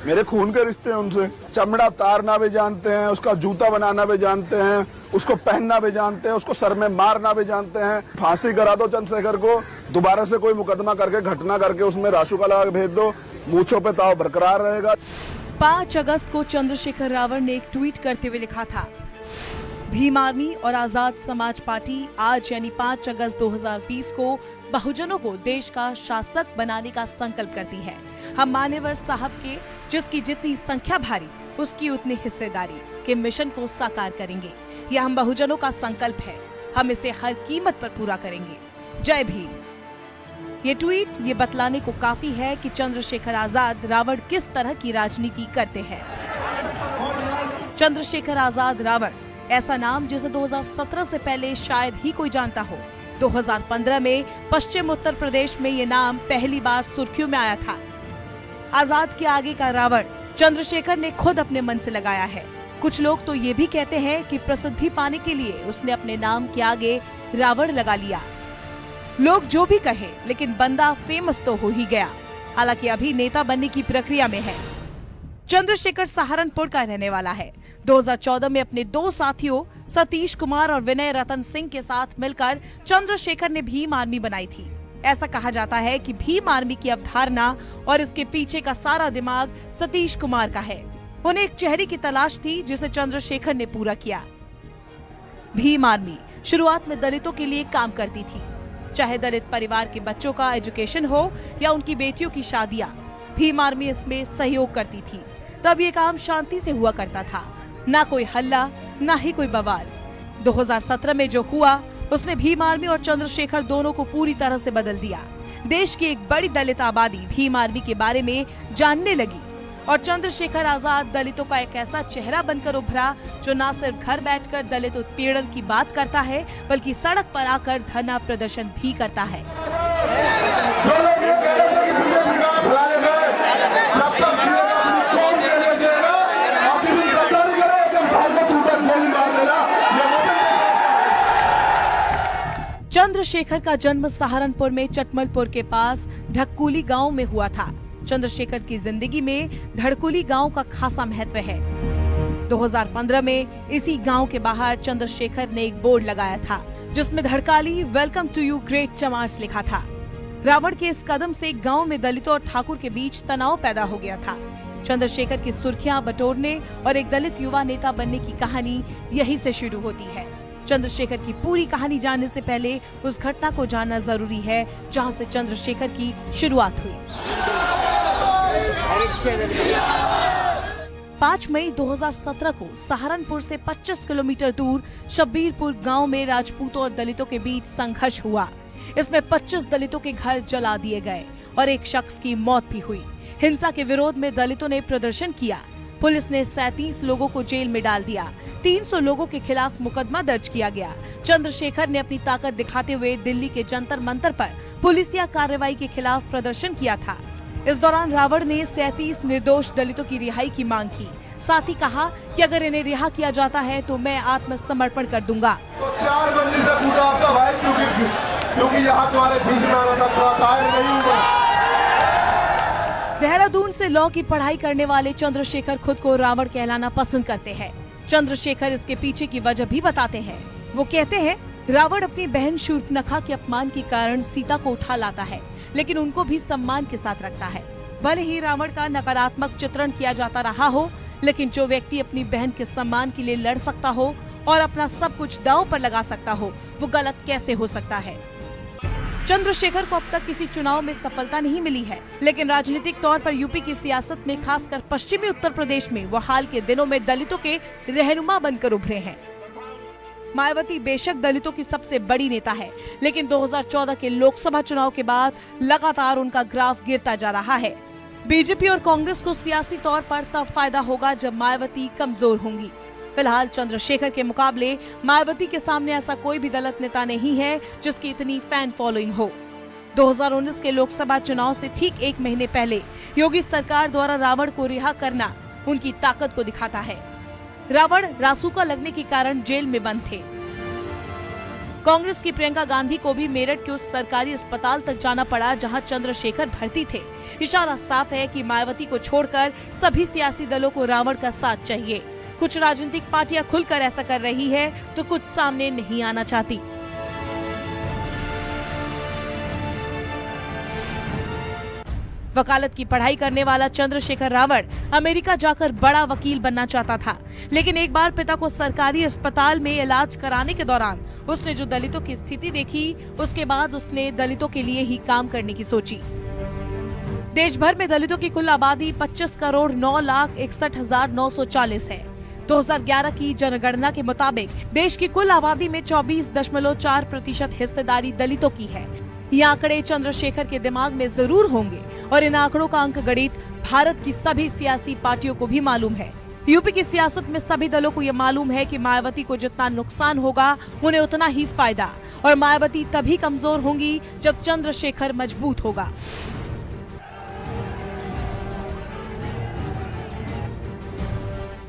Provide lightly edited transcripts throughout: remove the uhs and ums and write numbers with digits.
मेरे खून के रिश्ते हैं उनसे। चमड़ा तारना भी जानते हैं, उसका जूता बनाना भी जानते हैं, उसको पहनना भी जानते हैं, उसको सर में मारना भी जानते हैं। फांसी करा दो चंद्रशेखर को, दोबारा से कोई मुकदमा करके घटना करके उसमें राशुका लगा के भेज दो, मूंछों पे ताव बरकरार रहेगा। 5 अगस्त को चंद्रशेखर रावण ने एक ट्वीट करते हुए लिखा था, भीम आर्मी और आजाद समाज पार्टी आज यानी 5 अगस्त 2020 को बहुजनों को देश का शासक बनाने का संकल्प करती है। हम मान्यवर साहब के जिसकी जितनी संख्या भारी उसकी उतनी हिस्सेदारी के मिशन को साकार करेंगे। यह हम बहुजनों का संकल्प है, हम इसे हर कीमत पर पूरा करेंगे। जय भीम। ये ट्वीट ये बतलाने को काफी है कि चंद्रशेखर आजाद रावण किस तरह की राजनीति करते हैं। चंद्रशेखर आजाद रावण ऐसा नाम जिसे 2017 से पहले शायद ही कोई जानता हो। 2015 में पश्चिम उत्तर प्रदेश में ये नाम पहली बार सुर्खियों में आया था। आजाद के आगे का रावण चंद्रशेखर ने खुद अपने मन से लगाया है। कुछ लोग तो ये भी कहते हैं कि प्रसिद्धि पाने के लिए उसने अपने नाम के आगे रावण लगा लिया। लोग जो भी कहे, लेकिन बंदा फेमस तो हो ही गया। हालांकि अभी नेता बनने की प्रक्रिया में है। चंद्रशेखर सहारनपुर का रहने वाला है। 2014 में अपने 2 साथियों सतीश कुमार और विनय रतन सिंह के साथ मिलकर चंद्रशेखर ने भीम आर्मी बनाई थी। ऐसा कहा जाता है कि भीम आर्मी की अवधारणा और इसके पीछे का सारा दिमाग सतीश कुमार का है। उन्हें एक चेहरे की तलाश थी जिसे चंद्रशेखर ने पूरा किया। भीम आर्मी शुरुआत में दलितों के लिए काम करती थी, चाहे दलित परिवार के बच्चों का एजुकेशन हो या उनकी बेटियों की शादियां। भीम आर्मी इसमें सहयोग करती थी। तब ये काम शांति से हुआ करता था, ना कोई हल्ला ना ही कोई बवाल। 2017 में जो हुआ उसने भीम आर्मी और चंद्रशेखर दोनों को पूरी तरह से बदल दिया। देश की एक बड़ी दलित आबादी भीम आर्मी के बारे में जानने लगी और चंद्रशेखर आजाद दलितों का एक ऐसा चेहरा बनकर उभरा जो न सिर्फ घर बैठकर दलित उत्पीड़न की बात करता है बल्कि सड़क पर आकर धरना प्रदर्शन भी करता है। चंद्रशेखर का जन्म सहारनपुर में चटमलपुर के पास ढक्कुली गांव में हुआ था। चंद्रशेखर की जिंदगी में धड़कुली गांव का खासा महत्व है। 2015 में इसी गांव के बाहर चंद्रशेखर ने एक बोर्ड लगाया था जिसमें धड़काली वेलकम टू यू ग्रेट चमार्स लिखा था। रावण के इस कदम से गांव में दलितों और ठाकुर के बीच तनाव पैदा हो गया था। चंद्रशेखर की सुर्खियां बटोरने और एक दलित युवा नेता बनने की कहानी यहीं से शुरू होती है। चंद्रशेखर की पूरी कहानी जानने से पहले उस घटना को जानना जरूरी है जहां से चंद्रशेखर की शुरुआत हुई। 5 मई 2017 को सहारनपुर से 25 किलोमीटर दूर शब्बीरपुर गांव में राजपूतों और दलितों के बीच संघर्ष हुआ। इसमें 25 दलितों के घर जला दिए गए और एक शख्स की मौत भी हुई। हिंसा के विरोध में दलितों ने प्रदर्शन किया। पुलिस ने 37 लोगों को जेल में डाल दिया। 300 लोगों के खिलाफ मुकदमा दर्ज किया गया। चंद्रशेखर ने अपनी ताकत दिखाते हुए दिल्ली के जंतर मंतर पर पुलिसिया कार्रवाई के खिलाफ प्रदर्शन किया था। इस दौरान रावण ने 37 निर्दोष दलितों की रिहाई की मांग की। साथ ही कहा कि अगर इन्हें रिहा किया जाता है तो मैं आत्मसमर्पण कर दूंगा। तो 4 बंदी से पूछा आपका भाई क्योंकि यहाँ तुम्हारे बीच में आना था, कायर नहीं हुआ। देहरादून से लॉ की पढ़ाई करने वाले चंद्रशेखर खुद को रावण कहलाना पसंद करते हैं। चंद्रशेखर इसके पीछे की वजह भी बताते हैं। वो कहते हैं रावण अपनी बहन शूर्पणखा के अपमान के कारण सीता को उठा लाता है, लेकिन उनको भी सम्मान के साथ रखता है। भले ही रावण का नकारात्मक चित्रण किया जाता रहा हो, लेकिन जो व्यक्ति अपनी बहन के सम्मान के लिए लड़ सकता हो और अपना सब कुछ दांव पर लगा सकता हो, वो गलत कैसे हो सकता है। चंद्रशेखर को अब तक किसी चुनाव में सफलता नहीं मिली है, लेकिन राजनीतिक तौर पर यूपी की सियासत में खासकर पश्चिमी उत्तर प्रदेश में वो हाल के दिनों में दलितों के रहनुमा बनकर उभरे हैं। मायावती बेशक दलितों की सबसे बड़ी नेता है, लेकिन 2014 के लोकसभा चुनाव के बाद लगातार उनका ग्राफ गिरता जा रहा है। बीजेपी और कांग्रेस को सियासी तौर पर तब फायदा होगा जब मायावती कमजोर होंगी। फिलहाल चंद्रशेखर के मुकाबले मायावती के सामने ऐसा कोई भी दलित नेता नहीं है जिसकी इतनी फैन फॉलोइंग हो। 2019 के लोकसभा चुनाव से ठीक 1 महीने पहले योगी सरकार द्वारा रावण को रिहा करना उनकी ताकत को दिखाता है। रावण रासुका लगने के कारण जेल में बंद थे। कांग्रेस की प्रियंका गांधी को भी मेरठ के उस सरकारी अस्पताल तक जाना पड़ा जहां चंद्रशेखर भर्ती थे। इशारा साफ है कि मायावती को छोड़कर सभी सियासी दलों को रावण का साथ चाहिए। कुछ राजनीतिक पार्टियां खुलकर ऐसा कर रही है तो कुछ सामने नहीं आना चाहती। वकालत की पढ़ाई करने वाला चंद्रशेखर रावण अमेरिका जाकर बड़ा वकील बनना चाहता था, लेकिन एक बार पिता को सरकारी अस्पताल में इलाज कराने के दौरान उसने जो दलितों की स्थिति देखी, उसके बाद उसने दलितों के लिए ही काम करने की सोची। देश भर में दलितों की कुल आबादी 25,09,61,940 है। 2011 की जनगणना के मुताबिक देश की कुल आबादी में 24.4% हिस्सेदारी दलितों की है। ये आंकड़े चंद्रशेखर के दिमाग में जरूर होंगे और इन आंकड़ों का अंकगणित भारत की सभी सियासी पार्टियों को भी मालूम है। यूपी की सियासत में सभी दलों को ये मालूम है कि मायावती को जितना नुकसान होगा उन्हें उतना ही फायदा, और मायावती तभी कमजोर होंगी जब चंद्रशेखर मजबूत होगा।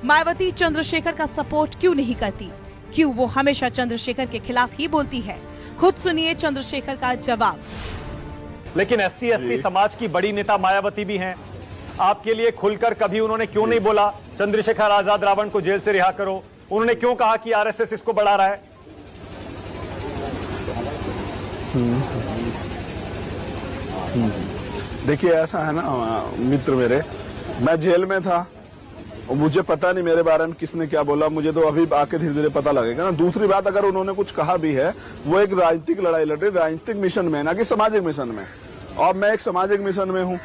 मायावती चंद्रशेखर का सपोर्ट क्यों नहीं करती? क्यों वो हमेशा चंद्रशेखर के खिलाफ ही बोलती है? खुद सुनिए चंद्रशेखर का जवाब। लेकिन SC/ST समाज की बड़ी नेता मायावती भी हैं। आपके लिए खुलकर कभी उन्होंने क्यों नहीं बोला चंद्रशेखर आजाद रावण को जेल से रिहा करो? उन्होंने क्यों कहा कि RSS इसको बढ़ा रहा है? देखिए ऐसा है ना मित्र मेरे, मैं जेल में था और मुझे पता नहीं मेरे बारे में किसने क्या बोला, मुझे तो अभी आके धीरे धीरे पता लगेगा ना। दूसरी बात, अगर उन्होंने कुछ कहा भी है, वो एक राजनीतिक लड़ाई लड़ रही, राजनीतिक मिशन में, ना कि सामाजिक मिशन में, और मैं एक सामाजिक मिशन में हूँ,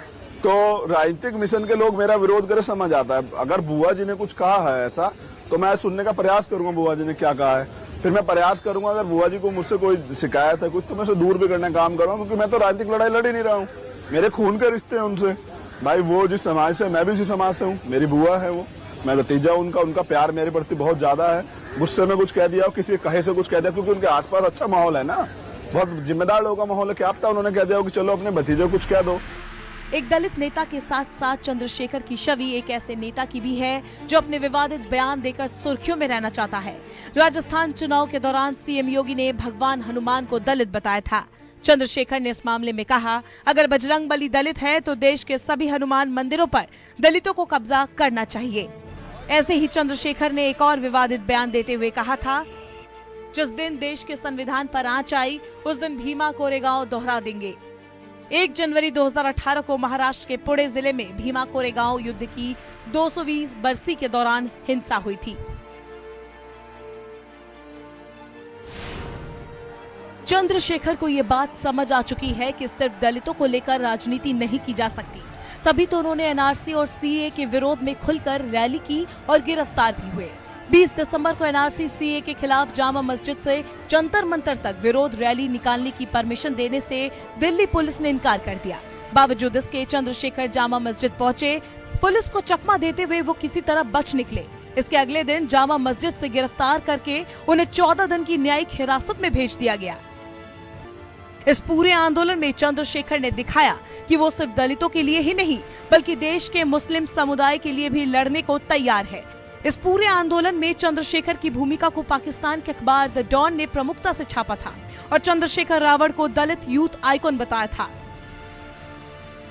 तो राजनीतिक मिशन के लोग मेरा विरोध करे समझ आता है। अगर बुआ जी ने कुछ कहा है ऐसा, तो मैं सुनने का प्रयास करूंगा बुआ जी ने क्या कहा है, फिर मैं प्रयास करूंगा अगर बुआ जी को मुझसे कोई शिकायत है कुछ, तो मैं उसे दूर भी करने का काम करूंगा, क्योंकि मैं तो राजनीतिक लड़ाई लड़ ही नहीं रहा हूँ। मेरे खून के रिश्ते हैं उनसे, भाई वो जिस समाज से, मैं भी उसी समाज से हूँ, मेरी बुआ है वो, मैं भतीजा उनका प्यार मेरे प्रति बहुत ज्यादा है। गुस्से में कुछ कह दिया, किसी कहे से कुछ कह दिया, क्योंकि उनके आसपास अच्छा माहौल है ना, बहुत जिम्मेदार लोगों का माहौल है। क्या पता उन्होंने कह दिया हो कि चलो अपने भतीजे को कुछ कह दो। एक दलित नेता के साथ साथ चंद्रशेखर की छवि एक ऐसे नेता की भी है जो अपने विवादित बयान देकर सुर्खियों में रहना चाहता है। राजस्थान चुनाव के दौरान CM योगी ने भगवान हनुमान को दलित बताया था। चंद्रशेखर ने इस मामले में कहा, अगर बजरंगबली दलित है तो देश के सभी हनुमान मंदिरों पर दलितों को कब्जा करना चाहिए। ऐसे ही चंद्रशेखर ने एक और विवादित बयान देते हुए कहा था, जिस दिन देश के संविधान पर आंच आई उस दिन भीमा कोरेगांव दोहरा देंगे। 1 जनवरी 2018 को महाराष्ट्र के पुणे जिले में भीमा कोरेगांव युद्ध की 220 बरसी के दौरान हिंसा हुई थी। चंद्रशेखर को ये बात समझ आ चुकी है कि सिर्फ दलितों को लेकर राजनीति नहीं की जा सकती, तभी तो उन्होंने NRC और CAA के विरोध में खुलकर रैली की और गिरफ्तार भी हुए। 20 दिसंबर को NRC CAA के खिलाफ जामा मस्जिद से जंतर मंतर तक विरोध रैली निकालने की परमिशन देने से दिल्ली पुलिस ने इनकार कर दिया। बावजूद इसके चंद्रशेखर जामा मस्जिद पहुंचे। पुलिस को चकमा देते हुए वो किसी तरह बच निकले। इसके अगले दिन जामा मस्जिद से गिरफ्तार करके उन्हें 14 दिन की न्यायिक हिरासत में भेज दिया गया। इस पूरे आंदोलन में चंद्रशेखर ने दिखाया कि वो सिर्फ दलितों के लिए ही नहीं बल्कि देश के मुस्लिम समुदाय के लिए भी लड़ने को तैयार है। इस पूरे आंदोलन में चंद्रशेखर की भूमिका को पाकिस्तान के अखबार द डॉन ने प्रमुखता से छापा था और चंद्रशेखर रावण को दलित यूथ आइकॉन बताया था।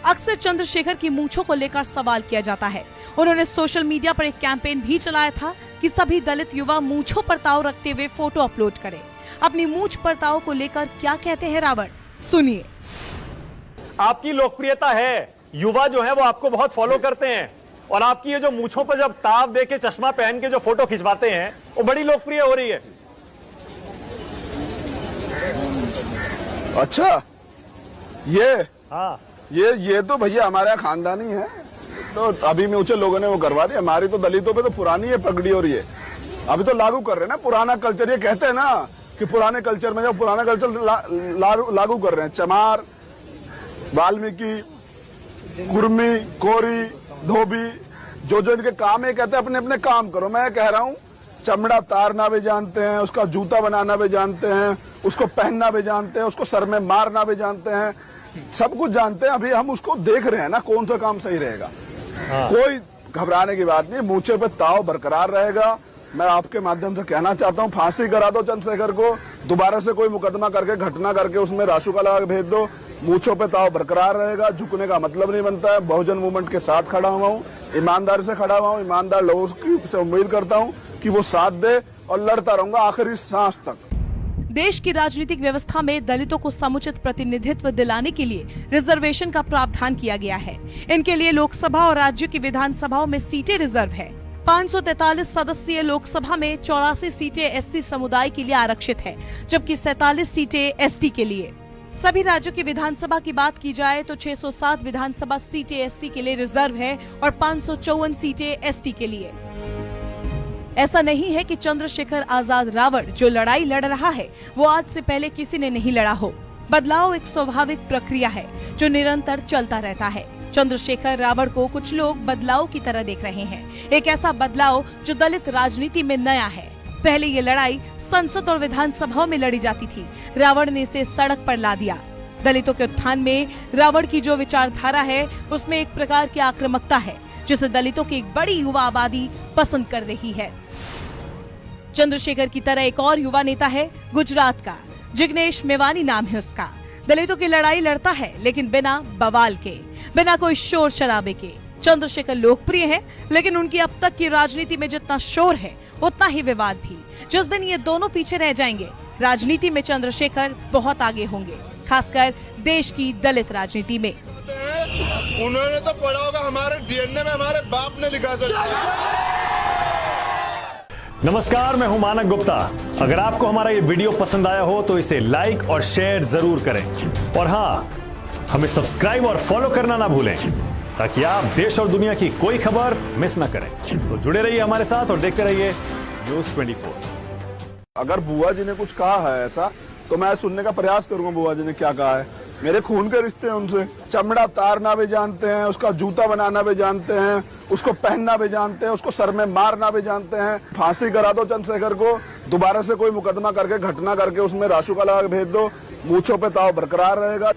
अक्सर चंद्रशेखर की मूंछों को लेकर सवाल किया जाता है। उन्होंने सोशल मीडिया पर एक कैंपेन भी चलाया था कि सभी दलित युवा मूंछों पर ताव रखते हुए फोटो अपलोड करें। अपनी मूंछ पर ताव को लेकर क्या कहते हैं रावण, सुनिए। आपकी लोकप्रियता है, युवा जो है वो आपको बहुत फॉलो करते हैं, और आपकी ये जो मूंछों पर जब ताव दे के चश्मा पहन के जो फोटो खिंचवाते हैं वो बड़ी लोकप्रिय हो रही है। अच्छा, ये हाँ, ये तो भैया हमारे यहाँ खानदानी है, तो अभी में ऊंचे लोगों ने वो करवा दी। हमारी तो दलितों पे तो पुरानी है पगड़ी, और ये अभी तो लागू कर रहे हैं ना पुराना कल्चर। ये कहते हैं ना कि पुराने कल्चर में, जब पुराना कल्चर लागू कर रहे हैं, चमार, वाल्मीकि, कुर्मी, कोरी, धोबी, जो इनके काम है, कहते हैं अपने अपने काम करो। मैं कह रहा हूँ चमड़ा तारना भी जानते हैं, उसका जूता बनाना भी जानते हैं, उसको पहनना भी जानते हैं, उसको सर में मारना भी जानते हैं, सब कुछ जानते हैं। अभी हम उसको देख रहे हैं ना कौन सा काम सही रहेगा। कोई घबराने की बात नहीं, मूंछे पे ताव बरकरार रहेगा। मैं आपके माध्यम से कहना चाहता हूं, फांसी करा दो चंद्रशेखर को, दोबारा से कोई मुकदमा करके घटना करके उसमें राशुका लगा के भेज दो, मूंछों पे ताव बरकरार रहेगा, झुकने का मतलब नहीं बनता है। बहुजन मूवमेंट के साथ खड़ा हुआ हूँ, ईमानदारी से खड़ा हुआ हूँ, ईमानदार लोगों से उम्मीद करता हूँ कि वो साथ दे और लड़ता रहूंगा आखिरी सांस तक। देश की राजनीतिक व्यवस्था में दलितों को समुचित प्रतिनिधित्व दिलाने के लिए रिजर्वेशन का प्रावधान किया गया है। इनके लिए लोकसभा और राज्यों की विधानसभाओं में सीटें रिजर्व है। 543 सदस्यीय लोकसभा में 84 सीटें एससी समुदाय के लिए आरक्षित है, जबकि 47 सीटें एसटी के लिए। सभी राज्यों की विधानसभा की बात की जाए तो 607 विधानसभा सीटें एससी के लिए रिजर्व है और 554 सीटें एसटी के लिए। ऐसा नहीं है कि चंद्रशेखर आजाद रावण जो लड़ाई लड़ रहा है वो आज से पहले किसी ने नहीं लड़ा हो। बदलाव एक स्वाभाविक प्रक्रिया है जो निरंतर चलता रहता है। चंद्रशेखर रावण को कुछ लोग बदलाव की तरह देख रहे हैं, एक ऐसा बदलाव जो दलित राजनीति में नया है। पहले ये लड़ाई संसद और विधानसभाओं में लड़ी जाती थी, रावण ने इसे सड़क पर ला दिया। दलितों के उत्थान में रावण की जो विचारधारा है उसमें एक प्रकार की आक्रामकता है जिसे दलितों की एक बड़ी युवा आबादी पसंद कर रही है। चंद्रशेखर की तरह एक और युवा नेता है गुजरात का, जिग्नेश मेवानी नाम है उसका। दलितों की लड़ाई लड़ता है लेकिन बिना बवाल के, बिना कोई शोर शराबे के। चंद्रशेखर लोकप्रिय है लेकिन उनकी अब तक की राजनीति में जितना शोर है उतना ही विवाद भी। जिस दिन ये दोनों पीछे रह जाएंगे, राजनीति में चंद्रशेखर बहुत आगे होंगे, खासकर देश की दलित राजनीति में। उन्होंने तो पढ़ा होगा, हमारे डीएनए में हमारे बाप ने लिखा था। नमस्कार, मैं हूं मानक गुप्ता। अगर आपको हमारा ये वीडियो पसंद आया हो तो इसे लाइक और शेयर जरूर करें और हाँ, हमें सब्सक्राइब और फॉलो करना ना भूलें ताकि आप देश और दुनिया की कोई खबर मिस ना करें। तो जुड़े रहिए हमारे साथ और देखते रहिए न्यूज़ 24। अगर बुआ जी ने कुछ कहा है ऐसा तो मैं सुनने का प्रयास करूंगा बुआ जी ने क्या कहा है। मेरे खून के रिश्ते हैं उनसे, चमड़ा तारना भी जानते हैं, उसका जूता बनाना भी जानते हैं, उसको पहनना भी जानते हैं, उसको सर में मारना भी जानते हैं। फांसी करा दो चंद्रशेखर को, दोबारा से कोई मुकदमा करके घटना करके उसमें राशुका लगा के भेज दो, मूंछों पे ताव बरकरार रहेगा।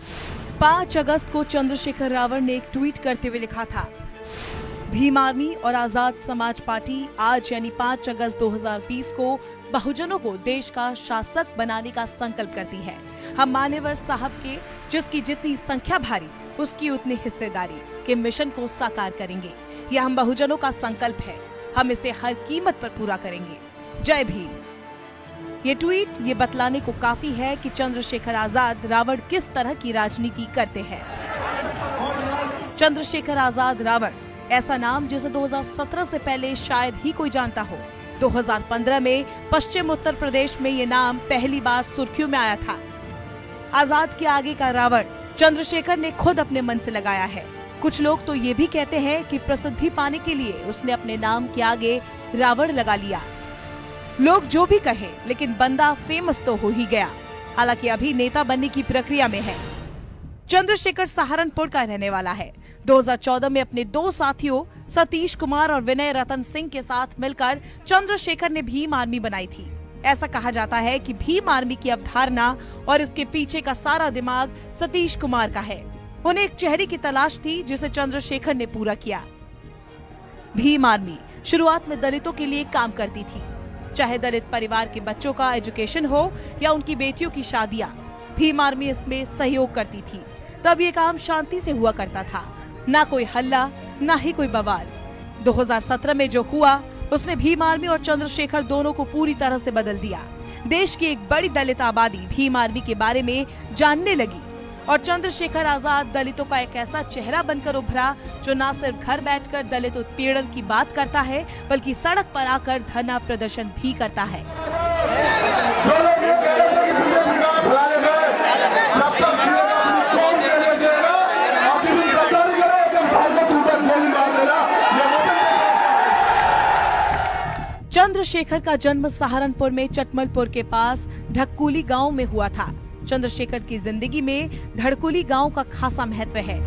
5 अगस्त को चंद्रशेखर रावण ने एक ट्वीट करते हुए लिखा था, भीम आर्मी और आजाद समाज पार्टी आज यानी 5 अगस्त 2020 को बहुजनों को देश का शासक बनाने का संकल्प करती है। हम मान्यवर साहब के जिसकी जितनी संख्या भारी उसकी उतनी हिस्सेदारी के मिशन को साकार करेंगे। यह हम बहुजनों का संकल्प है, हम इसे हर कीमत पर पूरा करेंगे। जय भीम। ये ट्वीट ये बतलाने को काफी है कि चंद्रशेखर आजाद रावण किस तरह की राजनीति करते हैं। चंद्रशेखर आजाद रावण ऐसा नाम जिसे 2017 से पहले शायद ही कोई जानता हो। 2015 में पश्चिम उत्तर प्रदेश में ये नाम पहली बार सुर्खियों में आया था। आजाद के आगे का रावण चंद्रशेखर ने खुद अपने मन से लगाया है। कुछ लोग तो ये भी कहते हैं कि प्रसिद्धि पाने के लिए उसने अपने नाम के आगे रावण लगा लिया। लोग जो भी कहे, लेकिन बंदा फेमस तो हो ही गया। हालांकि अभी नेता बनने की प्रक्रिया में है। चंद्रशेखर सहारनपुर का रहने वाला है। 2014 में अपने 2 साथियों सतीश कुमार और विनय रतन सिंह के साथ मिलकर चंद्रशेखर ने भीम आर्मी बनाई थी। ऐसा कहा जाता है कि भीम आर्मी की अवधारणा और इसके पीछे का सारा दिमाग सतीश कुमार का है। उन्हें एक चेहरे की तलाश थी जिसे चंद्रशेखर ने पूरा किया। भीम आर्मी शुरुआत में दलितों के लिए काम करती थी, चाहे दलित परिवार के बच्चों का एजुकेशन हो या उनकी बेटियों की शादियां। भीम आर्मी इसमें सहयोग करती थी। तब ये काम शांति से हुआ करता था, ना कोई हल्ला ना ही कोई बवाल। 2017 में जो हुआ उसने भीम आर्मी और चंद्रशेखर दोनों को पूरी तरह से बदल दिया। देश की एक बड़ी दलित आबादी भीम आर्मी के बारे में जानने लगी और चंद्रशेखर आजाद दलितों का एक ऐसा चेहरा बनकर उभरा जो न सिर्फ घर बैठकर दलित उत्पीड़न की बात करता है बल्कि सड़क पर आकर धरना प्रदर्शन भी करता है। चंद्रशेखर का जन्म सहारनपुर में चटमलपुर के पास ढक्कुली गांव में हुआ था। चंद्रशेखर की जिंदगी में धड़कुली गांव का खासा महत्व है।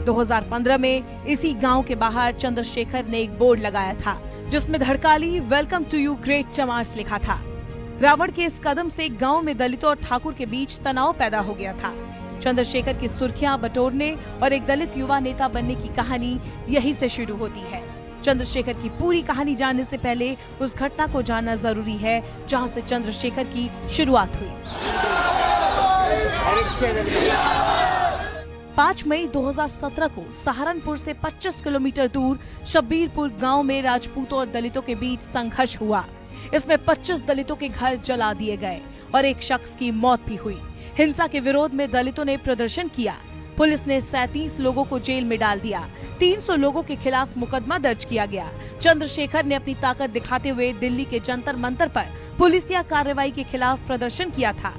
2015 में इसी गांव के बाहर चंद्रशेखर ने एक बोर्ड लगाया था जिसमें धड़काली वेलकम टू यू ग्रेट चमार्स लिखा था। रावण के इस कदम से गांव में दलितों और ठाकुर के बीच तनाव पैदा हो गया था। चंद्रशेखर की सुर्खियां बटोरने और एक दलित युवा नेता बनने की कहानी यहीं से शुरू होती है। चंद्रशेखर की पूरी कहानी जानने से पहले उस घटना को जानना जरूरी है जहां से चंद्रशेखर की शुरुआत हुई। 5 मई 2017 को सहारनपुर से 25 किलोमीटर दूर शब्बीरपुर गांव में राजपूतों और दलितों के बीच संघर्ष हुआ। इसमें 25 दलितों के घर जला दिए गए और एक शख्स की मौत भी हुई। हिंसा के विरोध में दलितों ने प्रदर्शन किया। पुलिस ने 37 लोगों को जेल में डाल दिया। 300 लोगों के खिलाफ मुकदमा दर्ज किया गया। चंद्रशेखर ने अपनी ताकत दिखाते हुए दिल्ली के जंतर मंतर पर पुलिसिया कार्रवाई के खिलाफ प्रदर्शन किया था।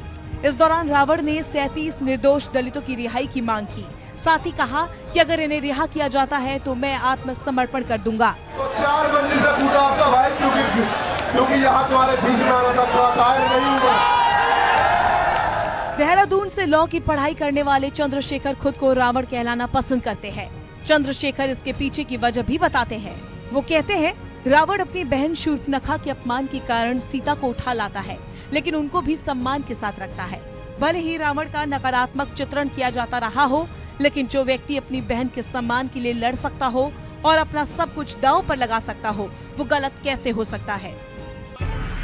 इस दौरान रावण ने 37 निर्दोष दलितों की रिहाई की मांग की। साथ ही कहा कि अगर इन्हें रिहा किया जाता है तो मैं आत्मसमर्पण कर दूंगा। तो 4 मंजिल से कूदा आपका भाई, क्योंकि यहाँ तुम्हारे बीच में आना था, थोड़ा टायर नहीं हुआ। देहरादून से लॉ की पढ़ाई करने वाले चंद्रशेखर खुद को रावण कहलाना पसंद करते हैं। चंद्रशेखर इसके पीछे की वजह भी बताते हैं। वो कहते हैं रावण अपनी बहन शूर्पणखा के अपमान के कारण सीता को उठा लाता है, लेकिन उनको भी सम्मान के साथ रखता है। भले ही रावण का नकारात्मक चित्रण किया जाता रहा हो, लेकिन जो व्यक्ति अपनी बहन के सम्मान के लिए लड़ सकता हो और अपना सब कुछ दांव पर लगा सकता हो, वो गलत कैसे हो सकता है।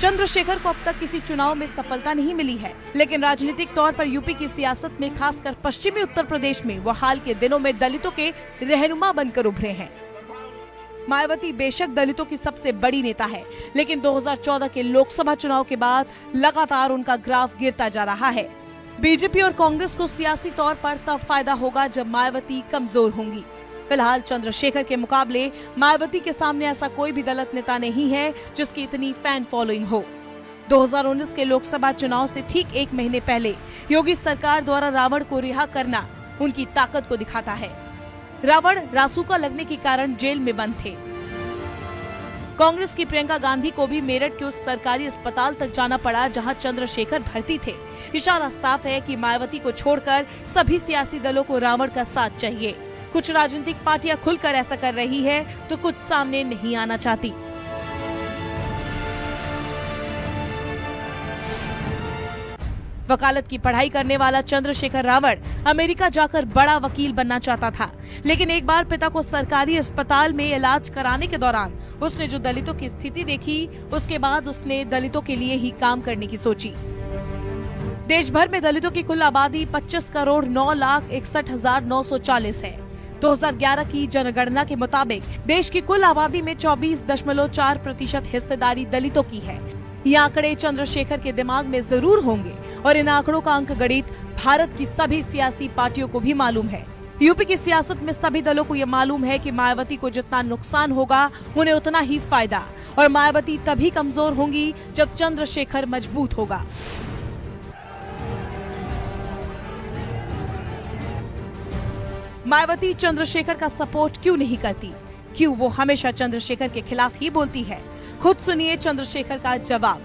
चंद्रशेखर को अब तक किसी चुनाव में सफलता नहीं मिली है, लेकिन राजनीतिक तौर पर यूपी की सियासत में, खासकर पश्चिमी उत्तर प्रदेश में, वो हाल के दिनों में दलितों के रहनुमा बनकर उभरे हैं। मायावती बेशक दलितों की सबसे बड़ी नेता है, लेकिन 2014 के लोकसभा चुनाव के बाद लगातार उनका ग्राफ गिरता जा रहा है। बीजेपी और कांग्रेस को सियासी तौर पर तब फायदा होगा जब मायावती कमजोर होंगी। फिलहाल चंद्रशेखर के मुकाबले मायावती के सामने ऐसा कोई भी दलित नेता नहीं है जिसकी इतनी फैन फॉलोइंग हो। 2019 के लोकसभा चुनाव से ठीक 1 महीने पहले योगी सरकार द्वारा रावण को रिहा करना उनकी ताकत को दिखाता है। रावण रासुका लगने के कारण जेल में बंद थे। कांग्रेस की प्रियंका गांधी को भी मेरठ के उस सरकारी अस्पताल तक जाना पड़ा जहां चंद्रशेखर भर्ती थे। इशारा साफ है कि मायावती को छोड़कर सभी सियासी दलों को रावण का साथ चाहिए। कुछ राजनीतिक पार्टियां खुलकर ऐसा कर रही है तो कुछ सामने नहीं आना चाहती। वकालत की पढ़ाई करने वाला चंद्रशेखर रावण अमेरिका जाकर बड़ा वकील बनना चाहता था, लेकिन एक बार पिता को सरकारी अस्पताल में इलाज कराने के दौरान उसने जो दलितों की स्थिति देखी, उसके बाद उसने दलितों के लिए ही काम करने की सोची। देश भर में दलितों की कुल आबादी 25,09,61,940 है। 2011 की जनगणना के मुताबिक देश की कुल आबादी में 24.4% हिस्सेदारी दलितों की है। ये आंकड़े चंद्रशेखर के दिमाग में जरूर होंगे और इन आंकड़ों का अंकगणित भारत की सभी सियासी पार्टियों को भी मालूम है। यूपी की सियासत में सभी दलों को ये मालूम है कि मायावती को जितना नुकसान होगा उन्हें उतना ही फायदा, और मायावती तभी कमजोर होंगी जब चंद्रशेखर मजबूत होगा। मायावती चंद्रशेखर का सपोर्ट क्यों नहीं करती? क्यों वो हमेशा चंद्रशेखर के खिलाफ ही बोलती है? खुद सुनिए चंद्रशेखर का जवाब।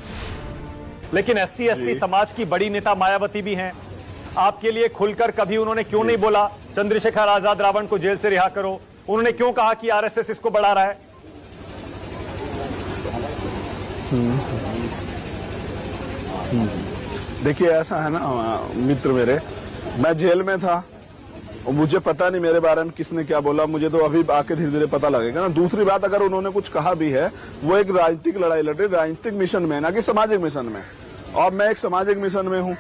लेकिन SC/ST समाज की बड़ी नेता मायावती भी हैं। आपके लिए खुलकर कभी उन्होंने क्यों नहीं बोला चंद्रशेखर आजाद रावण को जेल से रिहा करो? उन्होंने क्यों कहा कि RSS इसको बढ़ा रहा है? देखिए ऐसा है ना मित्र मेरे, मैं जेल में था और मुझे पता नहीं मेरे बारे में किसने क्या बोला, मुझे तो अभी आके धीरे धीरे पता लगेगा ना। दूसरी बात, अगर उन्होंने कुछ कहा भी है, वो एक राजनीतिक लड़ाई लड़ रही, राजनीतिक मिशन में, ना कि सामाजिक मिशन में, और मैं एक सामाजिक मिशन में हूँ।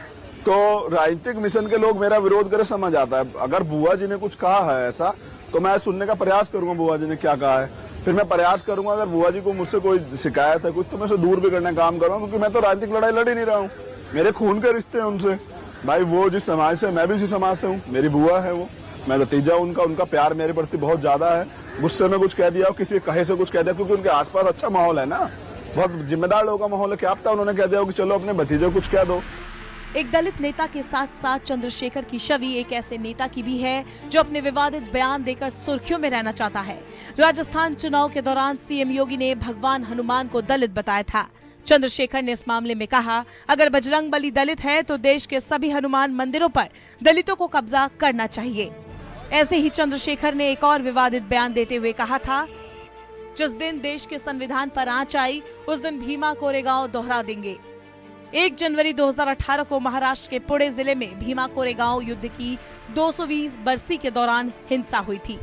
तो राजनीतिक मिशन के लोग मेरा विरोध करे समझ आता है। अगर बुआ जी ने कुछ कहा है ऐसा, तो मैं सुनने का प्रयास करूंगा बुआ जी ने क्या कहा है, फिर मैं प्रयास करूंगा अगर बुआ जी को मुझसे कोई शिकायत है कुछ, तो मैं उसे दूर भी करने का काम करूंगा, क्योंकि मैं तो राजनीतिक लड़ाई लड़ ही नहीं रहा हूँ। मेरे खून के रिश्ते हैं उनसे भाई, वो जिस समाज से, मैं भी उसी समाज से हूँ, मेरी बुआ है वो, मैं भतीजा उनका, उनका प्यार मेरे प्रति बहुत ज्यादा है। गुस्से में कुछ कह दिया, किसी कहे से कुछ कह दिया, क्योंकि उनके आसपास अच्छा माहौल है ना, बहुत जिम्मेदार लोगों का माहौल है। क्या पता उन्होंने कह दिया हो कि चलो अपने भतीजे को कुछ कह दो। एक दलित नेता के साथ साथ चंद्रशेखर की छवि एक ऐसे नेता की भी है जो अपने विवादित बयान देकर सुर्खियों में रहना चाहता है। राजस्थान चुनाव के दौरान CM योगी ने भगवान हनुमान को दलित बताया था। चंद्रशेखर ने इस मामले में कहा, अगर बजरंगबली दलित है तो देश के सभी हनुमान मंदिरों पर दलितों को कब्जा करना चाहिए। ऐसे ही चंद्रशेखर ने एक और विवादित बयान देते हुए कहा था, जिस दिन देश के संविधान पर आंच आई उस दिन भीमा कोरेगांव दोहरा देंगे। 1 जनवरी 2018 को महाराष्ट्र के पुणे जिले में भीमा कोरेगांव युद्ध की 220 बरसी के दौरान हिंसा हुई थी।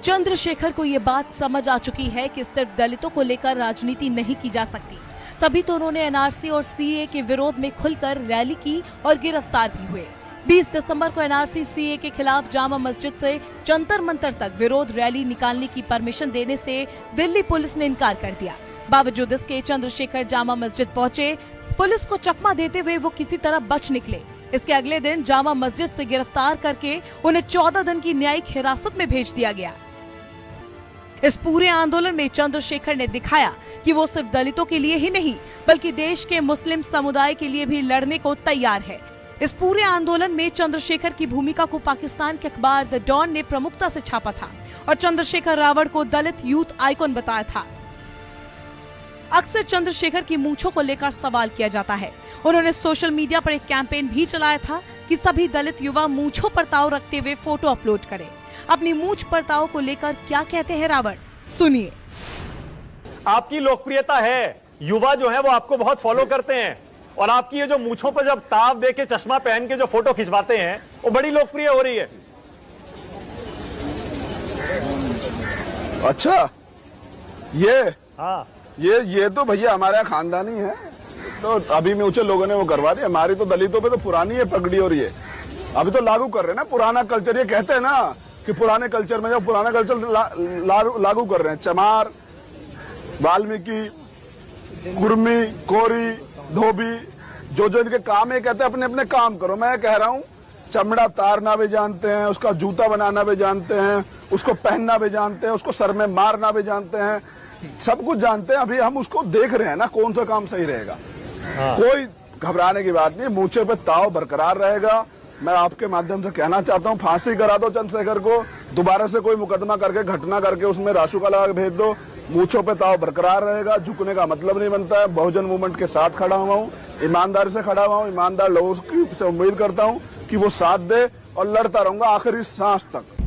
चंद्रशेखर को ये बात समझ आ चुकी है कि सिर्फ दलितों को लेकर राजनीति नहीं की जा सकती। तभी तो उन्होंने एनआरसी और सीए के विरोध में खुलकर रैली की और गिरफ्तार भी हुए। 20 दिसंबर को एनआरसी सीए के खिलाफ जामा मस्जिद से जंतर मंतर तक विरोध रैली निकालने की परमिशन देने से दिल्ली पुलिस ने इनकार कर दिया। बावजूद इसके चंद्रशेखर जामा मस्जिद पहुंचे। पुलिस को चकमा देते हुए वो किसी तरह बच निकले। इसके अगले दिन जामा मस्जिद से गिरफ्तार करके उन्हें 14 दिन की न्यायिक हिरासत में भेज दिया गया। इस पूरे आंदोलन में चंद्रशेखर ने दिखाया कि वो सिर्फ दलितों के लिए ही नहीं बल्कि देश के मुस्लिम समुदाय के लिए भी लड़ने को तैयार है। इस पूरे आंदोलन में चंद्रशेखर की भूमिका को पाकिस्तान के अखबार द डॉन ने प्रमुखता से छापा था और चंद्रशेखर रावण को दलित यूथ आइकॉन बताया था। अक्सर चंद्रशेखर की मूंछों को लेकर सवाल किया जाता है। उन्होंने सोशल मीडिया पर एक कैंपेन भी चलाया था कि सभी दलित युवा मूंछों पर ताव रखते हुए फोटो अपलोड करें। अपनी मूंछ पर ताव को लेकर क्या कहते हैं रावण, सुनिए। आपकी लोकप्रियता है, युवा जो है वो आपको बहुत फॉलो करते हैं और आपकी ये जो मूंछों पर जब ताव दे के चश्मा पहन के जो फोटो खिंचवाते हैं वो बड़ी लोकप्रिय हो रही है। अच्छा, ये हाँ, ये तो भैया हमारे खानदानी है, तो अभी में ऊंचे लोगों ने वो करवा दी। हमारी तो दलितों पे तो पुरानी है पगड़ी और ये अभी तो लागू कर रहे हैं ना पुराना कल्चर। ये कहते हैं ना कि पुराने कल्चर में, जब पुराना कल्चर लागू कर रहे हैं, चमार, वाल्मीकि, कुर्मी, कोरी, धोबी, जो जो इनके काम है, कहते हैं अपने अपने काम करो। मैं कह रहा हूं चमड़ा तारना भी जानते हैं, उसका जूता बनाना भी जानते हैं, उसको पहनना भी जानते हैं, उसको सर में मारना भी जानते हैं, सब कुछ जानते हैं। अभी हम उसको देख रहे हैं ना कौन सा काम सही रहेगा। कोई घबराने की बात नहीं, मूंछे पे ताव बरकरार रहेगा। मैं आपके माध्यम से कहना चाहता हूं, फांसी करा दो चंद्रशेखर को, दोबारा से कोई मुकदमा करके, घटना करके उसमें राशुका लगा के भेज दो, मूंछों पे ताव बरकरार रहेगा। झुकने का मतलब नहीं बनता है। बहुजन मूवमेंट के साथ खड़ा हुआ हूं, ईमानदारी से खड़ा हुआ हूं, ईमानदार लोगों से उम्मीद करता हूं कि वो साथ दे और लड़ता रहूंगा आखिरी सांस तक।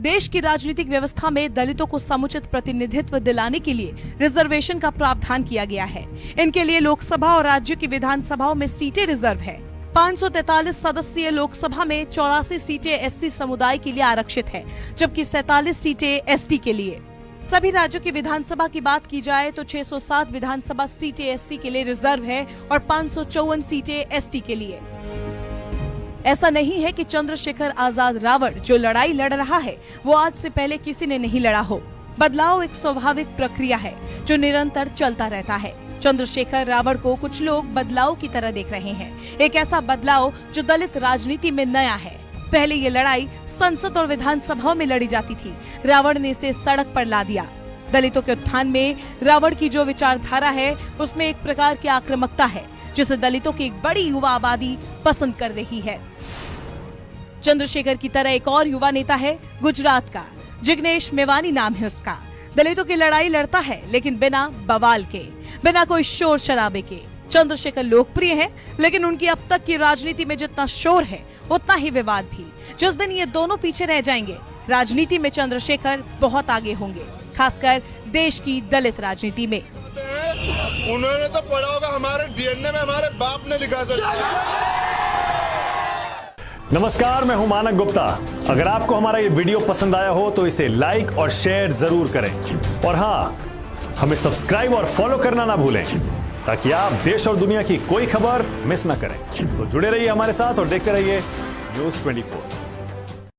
देश की राजनीतिक व्यवस्था में दलितों को समुचित प्रतिनिधित्व दिलाने के लिए रिजर्वेशन का प्रावधान किया गया है। इनके लिए लोकसभा और राज्य की विधानसभाओं में सीटें रिजर्व है। 543 सदस्यीय लोकसभा में 84 सीटें एससी समुदाय के लिए आरक्षित है, जबकि 47 सीटें एसटी के लिए। सभी राज्यों की विधानसभा की बात की जाए तो 607 विधानसभा सीटें एससी के लिए रिजर्व है और 554 सीटें एसटी के लिए। ऐसा नहीं है कि चंद्रशेखर आजाद रावण जो लड़ाई लड़ रहा है वो आज से पहले किसी ने नहीं लड़ा हो। बदलाव एक स्वाभाविक प्रक्रिया है जो निरंतर चलता रहता है। चंद्रशेखर रावण को कुछ लोग बदलाव की तरह देख रहे हैं, एक ऐसा बदलाव जो दलित राजनीति में नया है। पहले ये लड़ाई संसद और विधानसभाओं में लड़ी जाती थी, रावण ने इसे सड़क पर ला दिया। दलितों के उत्थान में रावण की जो विचारधारा है उसमें एक प्रकार की आक्रामकता है जिसे दलितों की एक बड़ी युवा आबादी पसंद कर रही है। चंद्रशेखर की तरह एक और युवा नेता है गुजरात का, जिग्नेश मेवानी नाम है उसका। दलितों की लड़ाई लड़ता है लेकिन बिना बवाल के, बिना कोई शोर शराबे के। चंद्रशेखर लोकप्रिय है लेकिन उनकी अब तक की राजनीति में जितना शोर है उतना ही विवाद भी। जिस दिन ये दोनों पीछे रह जाएंगे, राजनीति में चंद्रशेखर बहुत आगे होंगे, खासकर देश की दलित राजनीति में। उन्होंने तो पढ़ा होगा, हमारे डीएनए में हमारे बाप ने लिखा था। नमस्कार, मैं हूं मानक गुप्ता। अगर आपको हमारा ये वीडियो पसंद आया हो तो इसे लाइक और शेयर जरूर करें और हाँ, हमें सब्सक्राइब और फॉलो करना ना भूलें ताकि आप देश और दुनिया की कोई खबर मिस ना करें। तो जुड़े रहिए हमारे साथ और देखते रहिए न्यूज़ 24।